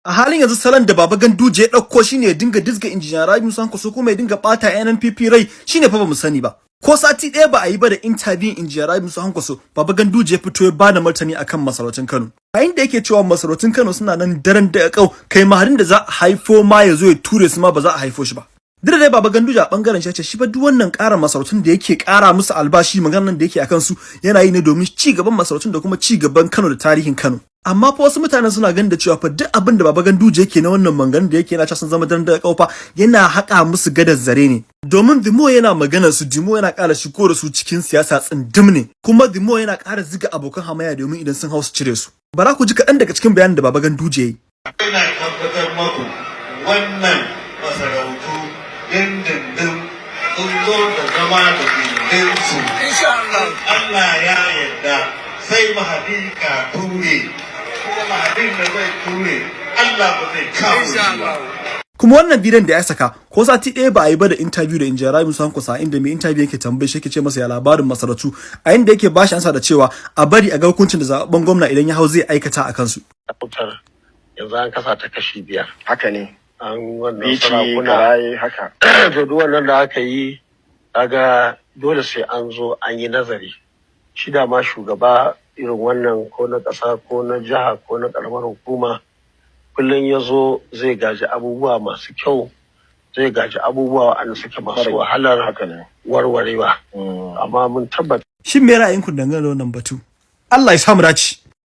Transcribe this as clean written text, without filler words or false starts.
A halin yanzu salon da Baba Ganduje ya dauko shine ya dinga dizga injiniya Rabiu Musa Kwankwaso kuma ya dinga bata NNPP rai shine fa ba mu sani ba. Ko sati ɗaya ba a yi ba da interview injiniya Rabiu Musa Kwankwaso, Baba Ganduje ya fito ya bada martani akan masarautun Kano. A inda yake cewa masarautun Kano suna nan daren da kau, kai maharin da za a haifo ma ya zo ya ture su ma ba za a haifo shi ba. Duk da Baba Ganduje a bangaren shi ya ce shi ba duk wannan ƙara masarautun da yake ƙara musu albashi maganar da yake akan su yana yi ne domin ci gaban masarautun da kuma ci gaban Kano da tarihin Kano. Amma fa wasu mutanen suna ganin da cewa fa duk abin da Baba Ganduje yake na wannan maganganun da yake yana cewa sun zama dan da kaufa yana haƙa musu gadar zare ne. Domin Dimo yana magana su Dimo yana ƙara shigo da su cikin siyasa tsindim ne, kuma Dimo yana ƙara ziga abokan hamaya domin idan sun hau su cire su. Bara ku ji kaɗan daga cikin bayanin da Baba Ganduje ya yi. Ina tabbatar maku wannan masarautu dindindin sun zo da zama da dindinsu. Insha Allah ya yarda sai mahadi ka ture. Kuma wannan bidiyon da ya saka ko sati ɗaya ba a yi ba da interview da injiniya Rabiu Musa Kwankwaso inda mai interview yake tambaye shi yake ce masa ya labarin masarautu a inda yake bashi ansa da cewa a bari a ga hukuncin da zaɓen gwamna idan ya hau zai aikata a kansu. Yanzu an kasa ta kashi 5. Haka ne. An wannan sarakuna haka. To duk wannan da aka yi kaga dole sai an zo an yi nazari. Shi da ma shugaba irin wannan ko na ƙasa ko na jiha ko na ƙaramar hukuma kullum ya zo zai gaji abubuwa masu kyau, zai gaji abubuwa wanda suke masu wahalar warwarewa. Amma mun tabbata. Shin me ra'ayinku dangane da wannan batu? Allah ya samu dace.